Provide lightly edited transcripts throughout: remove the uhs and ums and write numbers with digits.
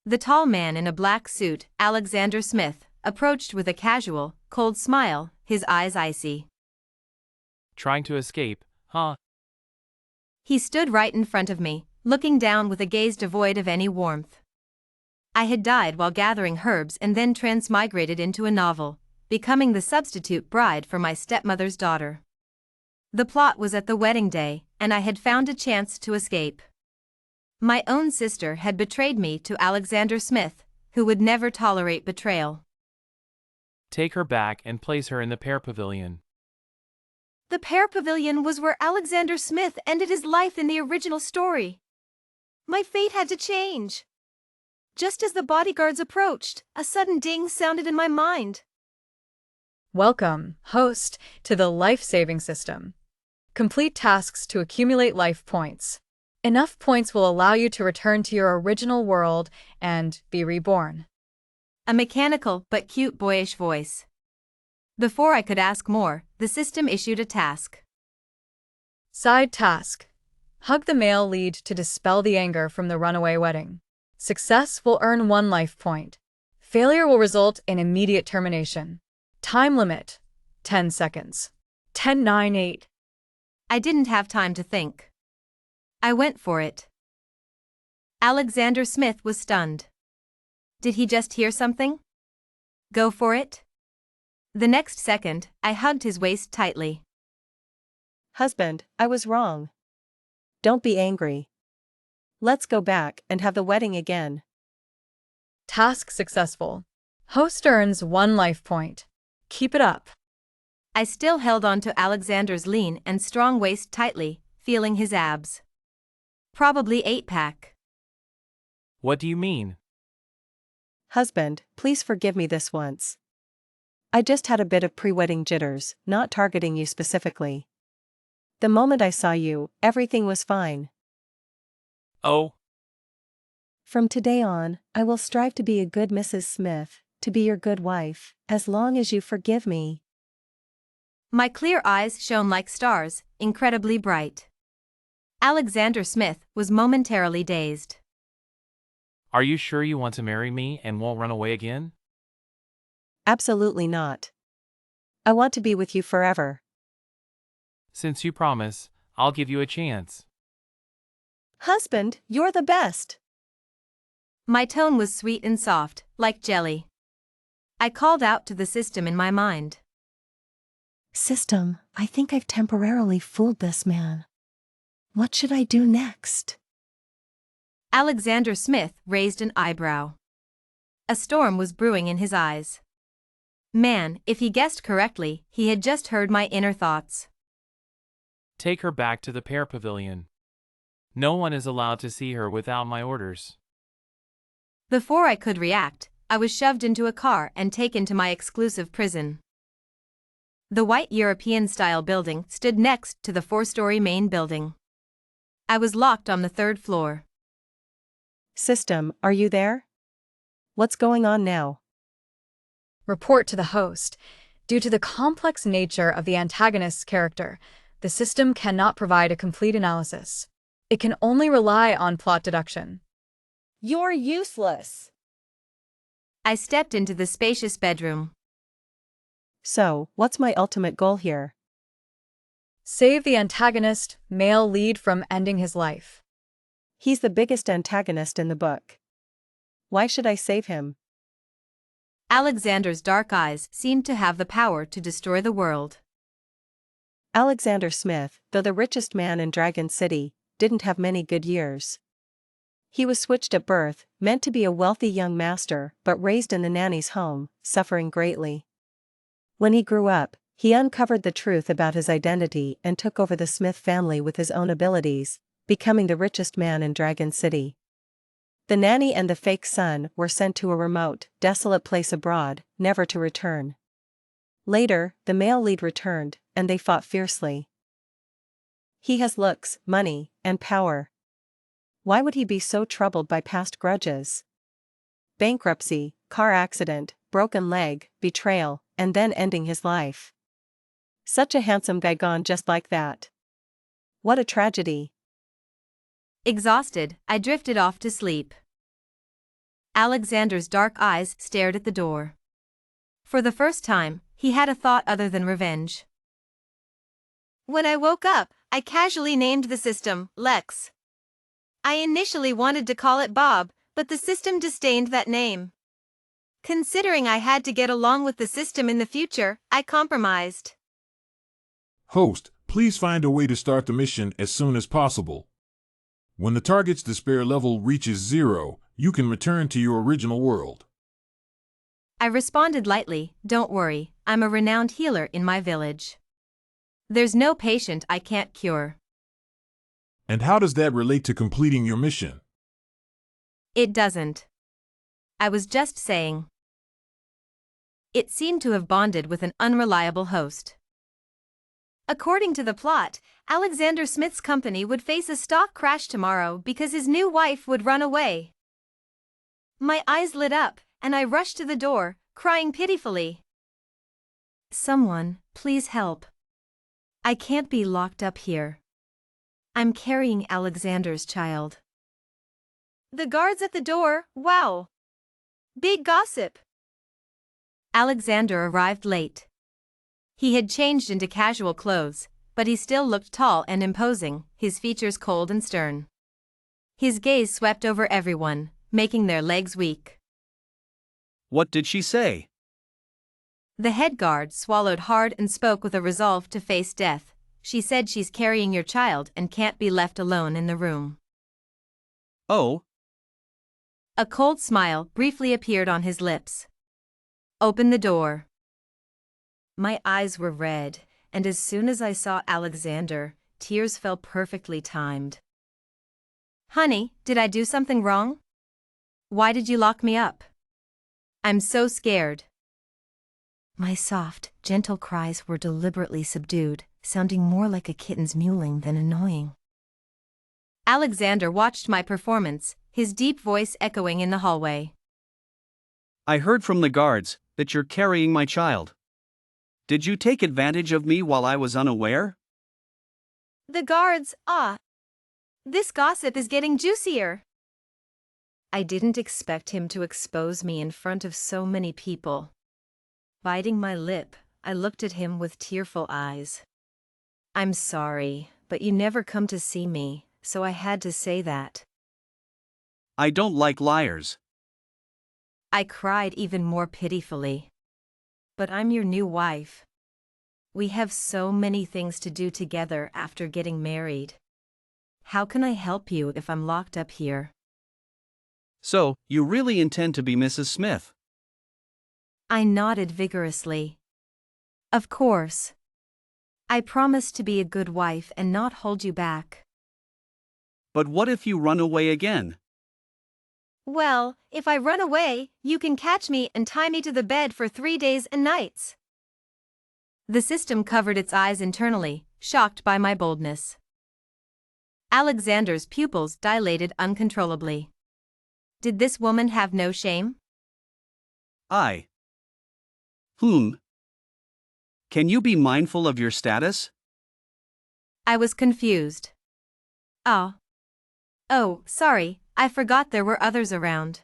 The tall man in a black suit, Alexander Smith, approached with a casual, cold smile, his eyes icy. Trying to escape, huh? He stood right in front of me, looking down with a gaze devoid of any warmth. I had died while gathering herbs and then transmigrated into a novel, becoming the substitute bride for my stepmother's daughter. The plot was at the wedding day, and I had found a chance to escape. My own sister had betrayed me to Alexander Smith, who would never tolerate betrayal. Take her back and place her in the pear pavilion. The pear pavilion was where Alexander Smith ended his life in the original story. My fate had to change. Just as the bodyguards approached, a sudden ding sounded in my mind. Welcome, host, to the life-saving system. Complete tasks to accumulate life points. Enough points will allow you to return to your original world and be reborn. A mechanical but cute boyish voice. Before I could ask more, the system issued a task. Side task. Hug the male lead to dispel the anger from the runaway wedding. Success will earn 1 life point. Failure will result in immediate termination. Time limit, 10 seconds. 10, 9, 8. I didn't have time to think. I went for it. Alexander Smith was stunned. Did he just hear something? Go for it? The next second, I hugged his waist tightly. Husband, I was wrong. Don't be angry. Let's go back and have the wedding again. Task successful. Host earns 1 life point. Keep it up. I still held on to Alexander's lean and strong waist tightly, feeling his abs. Probably 8-pack. What do you mean? Husband, please forgive me this once. I just had a bit of pre-wedding jitters, not targeting you specifically. The moment I saw you, everything was fine. Oh. From today on, I will strive to be a good Mrs. Smith, to be your good wife, as long as you forgive me. My clear eyes shone like stars, incredibly bright. Alexander Smith was momentarily dazed. Are you sure you want to marry me and won't run away again? Absolutely not. I want to be with you forever. Since you promise, I'll give you a chance. Husband, you're the best. My tone was sweet and soft, like jelly. I called out to the system in my mind. System, I think I've temporarily fooled this man. What should I do next? Alexander Smith raised an eyebrow. A storm was brewing in his eyes. Man, if he guessed correctly, he had just heard my inner thoughts. Take her back to the pear pavilion. No one is allowed to see her without my orders. Before I could react, I was shoved into a car and taken to my exclusive prison. The white European-style building stood next to the 4-story main building. I was locked on the 3rd floor. System, are you there? What's going on now? Report to the host. Due to the complex nature of the antagonist's character, the system cannot provide a complete analysis. It can only rely on plot deduction. You're useless. I stepped into the spacious bedroom. So, what's my ultimate goal here? Save the antagonist, male lead, from ending his life. He's the biggest antagonist in the book. Why should I save him? Alexander's dark eyes seemed to have the power to destroy the world. Alexander Smith, though the richest man in Dragon City, didn't have many good years. He was switched at birth, meant to be a wealthy young master, but raised in the nanny's home, suffering greatly. When he grew up, he uncovered the truth about his identity and took over the Smith family with his own abilities, becoming the richest man in Dragon City. The nanny and the fake son were sent to a remote, desolate place abroad, never to return. Later, the male lead returned, and they fought fiercely. He has looks, money, and power. Why would he be so troubled by past grudges? Bankruptcy, car accident, broken leg, betrayal, and then ending his life. Such a handsome guy gone just like that. What a tragedy. Exhausted, I drifted off to sleep. Alexander's dark eyes stared at the door. For the first time, he had a thought other than revenge. When I woke up, I casually named the system Lex. I initially wanted to call it Bob, but the system disdained that name. Considering I had to get along with the system in the future, I compromised. Host, please find a way to start the mission as soon as possible. When the target's despair level reaches 0, you can return to your original world. I responded lightly, "Don't worry, I'm a renowned healer in my village. There's no patient I can't cure." And how does that relate to completing your mission? It doesn't. I was just saying. It seemed to have bonded with an unreliable host. According to the plot, Alexander Smith's company would face a stock crash tomorrow because his new wife would run away. My eyes lit up, and I rushed to the door, crying pitifully. "Someone, please help. I can't be locked up here. I'm carrying Alexander's child." The guards at the door, wow. Big gossip. Alexander arrived late. He had changed into casual clothes, but he still looked tall and imposing, his features cold and stern. His gaze swept over everyone, making their legs weak. What did she say? The head guard swallowed hard and spoke with a resolve to face death. "She said she's carrying your child and can't be left alone in the room." Oh. A cold smile briefly appeared on his lips. "Open the door." My eyes were red, and as soon as I saw Alexander, tears fell perfectly timed. "Honey, did I do something wrong? Why did you lock me up? I'm so scared." My soft, gentle cries were deliberately subdued, sounding more like a kitten's mewling than annoying. Alexander watched my performance, his deep voice echoing in the hallway. "I heard from the guards that you're carrying my child. Did you take advantage of me while I was unaware?" The guards, This gossip is getting juicier. I didn't expect him to expose me in front of so many people. Biting my lip, I looked at him with tearful eyes. "I'm sorry, but you never come to see me, so I had to say that." "I don't like liars." I cried even more pitifully. "But I'm your new wife. We have so many things to do together after getting married. How can I help you if I'm locked up here?" "So, you really intend to be Mrs. Smith?" I nodded vigorously. "Of course. I promise to be a good wife and not hold you back." "But what if you run away again?" "Well, if I run away, you can catch me and tie me to the bed for 3 days and nights." The system covered its eyes internally, shocked by my boldness. Alexander's pupils dilated uncontrollably. Did this woman have no shame? Can you be mindful of your status? I was confused. Oh, sorry, I forgot there were others around.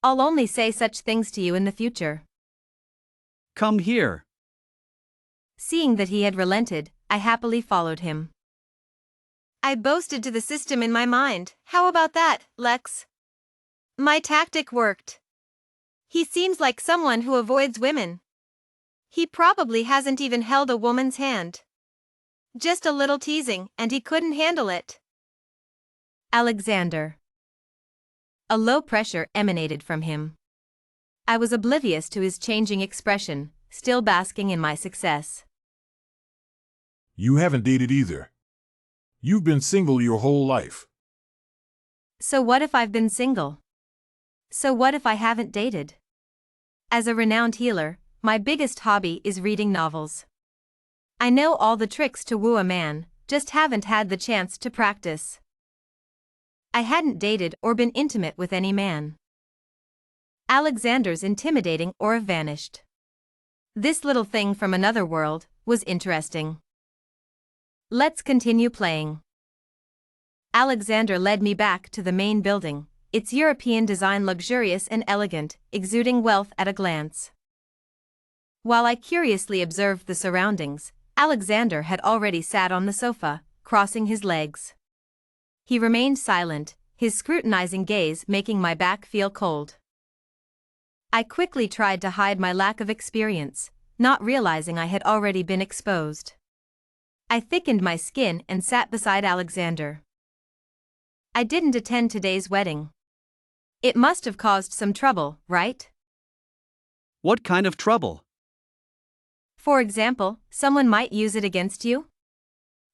I'll only say such things to you in the future. Come here. Seeing that he had relented, I happily followed him. I boasted to the system in my mind, "How about that, Lex? My tactic worked. He seems like someone who avoids women. He probably hasn't even held a woman's hand. Just a little teasing, and he couldn't handle it." Alexander. A low pressure emanated from him. I was oblivious to his changing expression, still basking in my success. You haven't dated either. You've been single your whole life. So what if I've been single? So what if I haven't dated? As a renowned healer, my biggest hobby is reading novels. I know all the tricks to woo a man, just haven't had the chance to practice. I hadn't dated or been intimate with any man. Alexander's intimidating aura vanished. This little thing from another world was interesting. Let's continue playing. Alexander led me back to the main building, its European design luxurious and elegant, exuding wealth at a glance. While I curiously observed the surroundings, Alexander had already sat on the sofa, crossing his legs. He remained silent, his scrutinizing gaze making my back feel cold. I quickly tried to hide my lack of experience, not realizing I had already been exposed. I thickened my skin and sat beside Alexander. I didn't attend today's wedding. It must have caused some trouble, right? What kind of trouble? For example, someone might use it against you?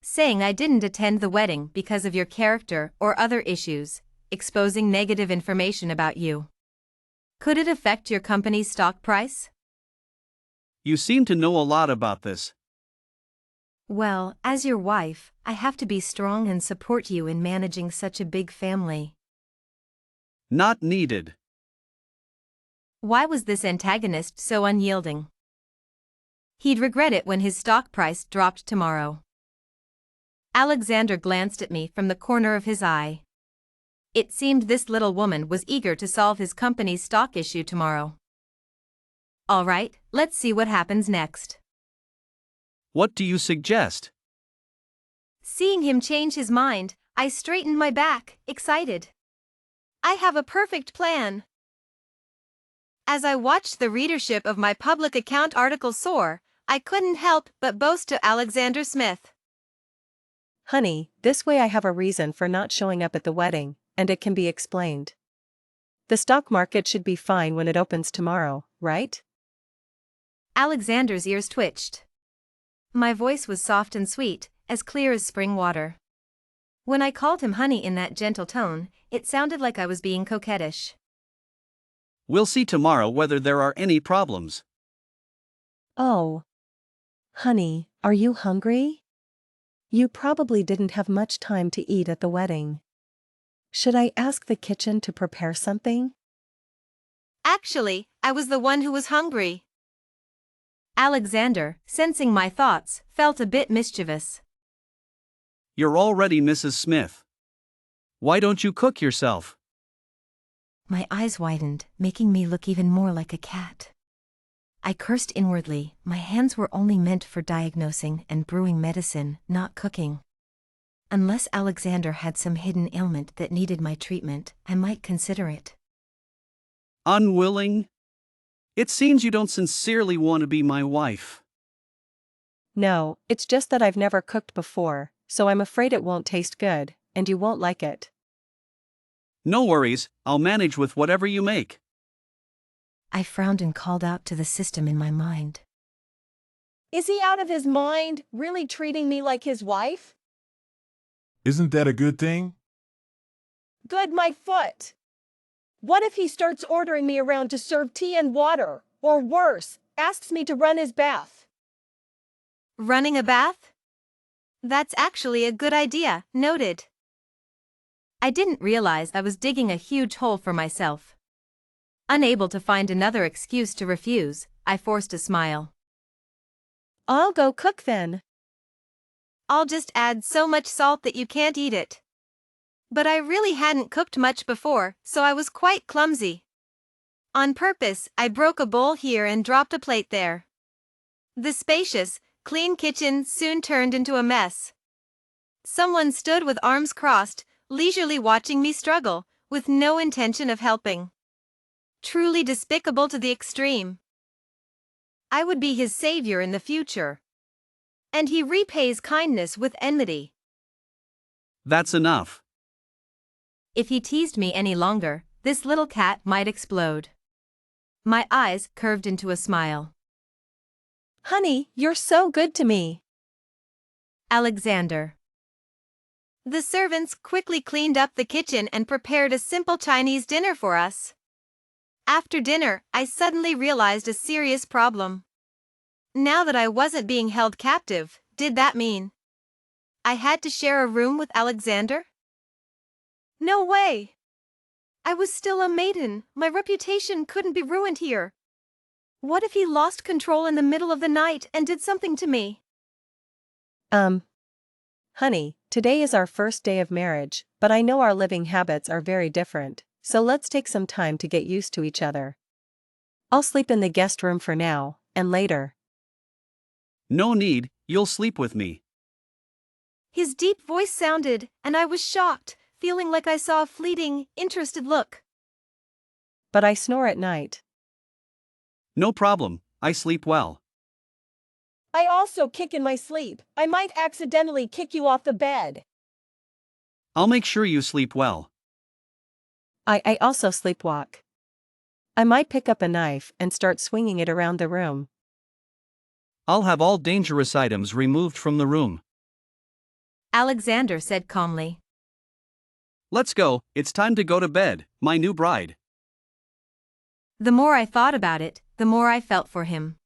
Saying I didn't attend the wedding because of your character or other issues, exposing negative information about you. Could it affect your company's stock price? You seem to know a lot about this. Well, as your wife, I have to be strong and support you in managing such a big family. Not needed. Why was this antagonist so unyielding? He'd regret it when his stock price dropped tomorrow. Alexander glanced at me from the corner of his eye. It seemed this little woman was eager to solve his company's stock issue tomorrow. All right, let's see what happens next. What do you suggest? Seeing him change his mind, I straightened my back, excited. I have a perfect plan. As I watched the readership of my public account article soar, I couldn't help but boast to Alexander Smith. Honey, this way I have a reason for not showing up at the wedding, and it can be explained. The stock market should be fine when it opens tomorrow, right? Alexander's ears twitched. My voice was soft and sweet, as clear as spring water. When I called him honey in that gentle tone, it sounded like I was being coquettish. We'll see tomorrow whether there are any problems. Oh. Honey, are you hungry? You probably didn't have much time to eat at the wedding. Should I ask the kitchen to prepare something? Actually, I was the one who was hungry. Alexander, sensing my thoughts, felt a bit mischievous. You're already Mrs. Smith. Why don't you cook yourself? My eyes widened, making me look even more like a cat. I cursed inwardly. My hands were only meant for diagnosing and brewing medicine, not cooking. Unless Alexander had some hidden ailment that needed my treatment, I might consider it. Unwilling? It seems you don't sincerely want to be my wife. No, it's just that I've never cooked before, so I'm afraid it won't taste good, and you won't like it. No worries, I'll manage with whatever you make. I frowned and called out to the system in my mind. Is he out of his mind, really treating me like his wife? Isn't that a good thing? Good, my foot. What if he starts ordering me around to serve tea and water, or worse, asks me to run his bath? Running a bath? That's actually a good idea, noted. I didn't realize I was digging a huge hole for myself. Unable to find another excuse to refuse, I forced a smile. I'll go cook then. I'll just add so much salt that you can't eat it. But I really hadn't cooked much before, so I was quite clumsy. On purpose, I broke a bowl here and dropped a plate there. The spacious, clean kitchen soon turned into a mess. Someone stood with arms crossed, leisurely watching me struggle, with no intention of helping. Truly despicable to the extreme. I would be his savior in the future. And he repays kindness with enmity. That's enough. If he teased me any longer, this little cat might explode. My eyes curved into a smile. Honey, you're so good to me. Alexander. The servants quickly cleaned up the kitchen and prepared a simple Chinese dinner for us. After dinner, I suddenly realized a serious problem. Now that I wasn't being held captive, did that mean I had to share a room with Alexander? No way! I was still a maiden, my reputation couldn't be ruined here. What if he lost control in the middle of the night and did something to me? Honey, today is our first day of marriage, but I know our living habits are very different, So let's take some time to get used to each other. I'll sleep in the guest room for now, and later. No need, you'll sleep with me. His deep voice sounded, and I was shocked, feeling like I saw a fleeting, interested look. But I snore at night. No problem, I sleep well. I also kick in my sleep. I might accidentally kick you off the bed. I'll make sure you sleep well. I also sleepwalk. I might pick up a knife and start swinging it around the room. I'll have all dangerous items removed from the room. Alexander said calmly. Let's go, it's time to go to bed, my new bride. The more I thought about it, the more I felt for him.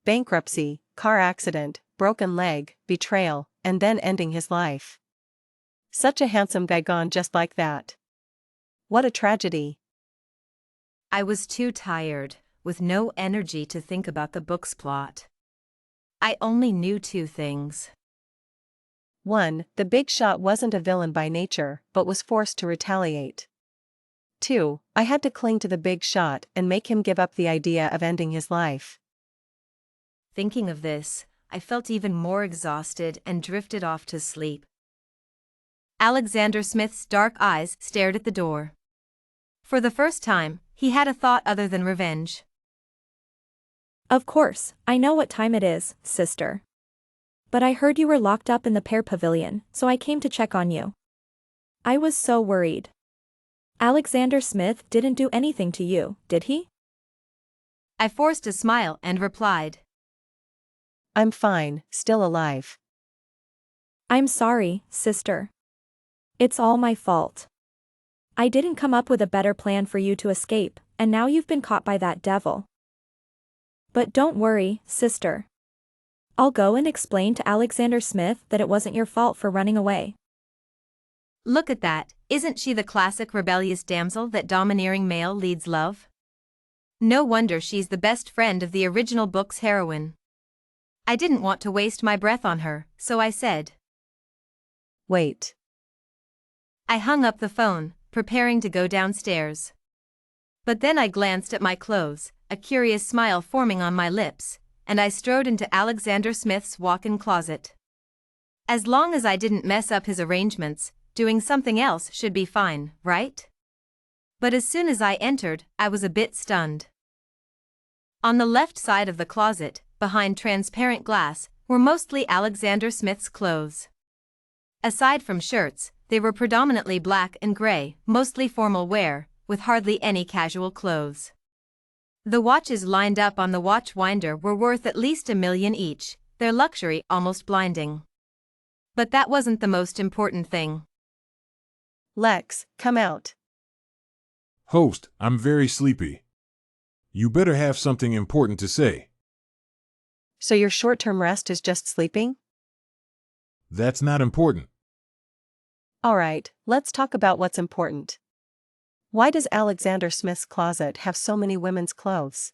Bankruptcy, car accident, broken leg, betrayal, and then ending his life. Such a handsome guy gone just like that. What a tragedy. I was too tired, with no energy to think about the book's plot. I only knew two things. 1. The big shot wasn't a villain by nature, but was forced to retaliate. 2. I had to cling to the big shot and make him give up the idea of ending his life. Thinking of this, I felt even more exhausted and drifted off to sleep. Alexander Smith's dark eyes stared at the door. For the first time, he had a thought other than revenge. Of course, I know what time it is, sister. But I heard you were locked up in the pair pavilion, so I came to check on you. I was so worried. Alexander Smith didn't do anything to you, did he? I forced a smile and replied. I'm fine, still alive. I'm sorry, sister. It's all my fault. I didn't come up with a better plan for you to escape, and now you've been caught by that devil. But don't worry, sister. I'll go and explain to Alexander Smith that it wasn't your fault for running away. Look at that, isn't she the classic rebellious damsel that domineering male leads love? No wonder she's the best friend of the original book's heroine. I didn't want to waste my breath on her, so I said. Wait. I hung up the phone, preparing to go downstairs. But then I glanced at my clothes, a curious smile forming on my lips, and I strode into Alexander Smith's walk-in closet. As long as I didn't mess up his arrangements, doing something else should be fine, right? But as soon as I entered, I was a bit stunned. On the left side of the closet, behind transparent glass, were mostly Alexander Smith's clothes. Aside from shirts, they were predominantly black and gray, mostly formal wear, with hardly any casual clothes. The watches lined up on the watch winder were worth at least $1 million each, their luxury almost blinding. But that wasn't the most important thing. Lex, come out. Host, I'm very sleepy. You better have something important to say. So your short-term rest is just sleeping? That's not important. Alright, let's talk about what's important. Why does Alexander Smith's closet have so many women's clothes?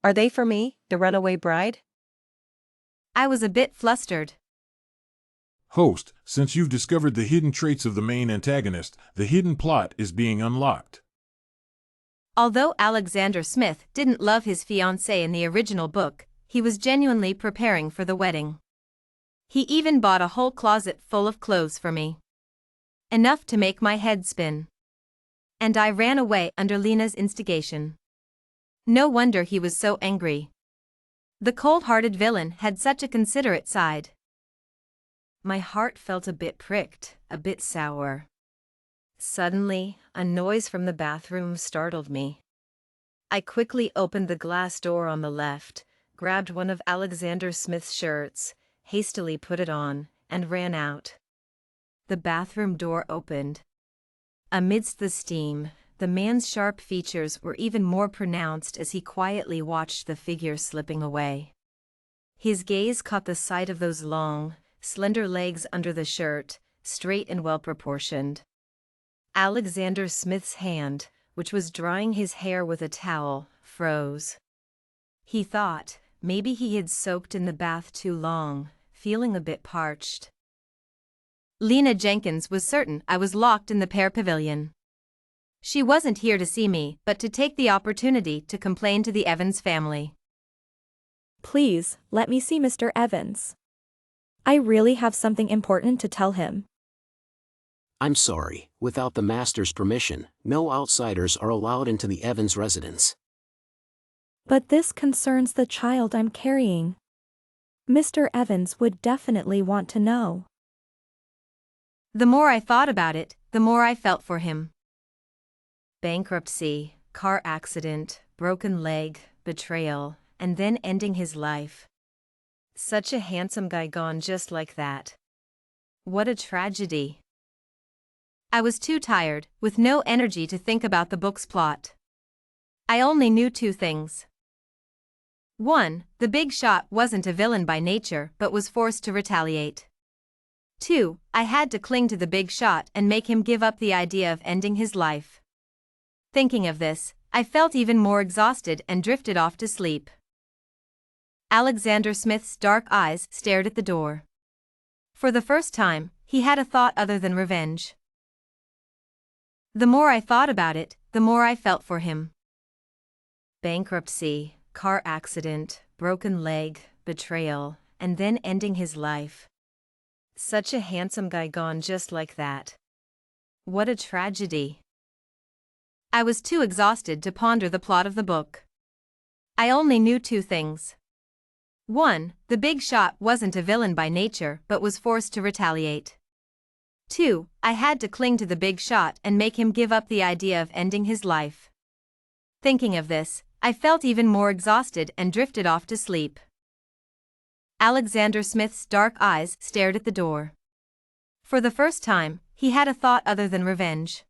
Are they for me, the runaway bride? I was a bit flustered. Host, since you've discovered the hidden traits of the main antagonist, the hidden plot is being unlocked. Although Alexander Smith didn't love his fiancée in the original book, he was genuinely preparing for the wedding. He even bought a whole closet full of clothes for me. Enough to make my head spin. And I ran away under Lena's instigation. No wonder he was so angry. The cold-hearted villain had such a considerate side. My heart felt a bit pricked, a bit sour. Suddenly, a noise from the bathroom startled me. I quickly opened the glass door on the left, grabbed one of Alexander Smith's shirts, hastily put it on, and ran out. The bathroom door opened. Amidst the steam, the man's sharp features were even more pronounced as he quietly watched the figure slipping away. His gaze caught the sight of those long, slender legs under the shirt, straight and well-proportioned. Alexander Smith's hand, which was drying his hair with a towel, froze. He thought, maybe he had soaked in the bath too long, feeling a bit parched. Lena Jenkins was certain I was locked in the pair pavilion. She wasn't here to see me, but to take the opportunity to complain to the Evans family. Please, let me see Mr. Evans. I really have something important to tell him. I'm sorry, without the master's permission, no outsiders are allowed into the Evans residence. But this concerns the child I'm carrying. Mr. Evans would definitely want to know. The more I thought about it, the more I felt for him. Bankruptcy, car accident, broken leg, betrayal, and then ending his life. Such a handsome guy gone just like that. What a tragedy. I was too tired, with no energy to think about the book's plot. I only knew two things. 1. The big shot wasn't a villain by nature but was forced to retaliate. 2. I had to cling to the big shot and make him give up the idea of ending his life. Thinking of this, I felt even more exhausted and drifted off to sleep. Alexander Smith's dark eyes stared at the door. For the first time, he had a thought other than revenge. The more I thought about it, the more I felt for him. Bankruptcy, car accident, broken leg, betrayal, and then ending his life. Such a handsome guy gone just like that. What a tragedy. I was too exhausted to ponder the plot of the book. I only knew two things. 1. The big shot wasn't a villain by nature but was forced to retaliate. 2. I had to cling to the big shot and make him give up the idea of ending his life. Thinking of this, I felt even more exhausted and drifted off to sleep. Alexander Smith's dark eyes stared at the door. For the first time, he had a thought other than revenge.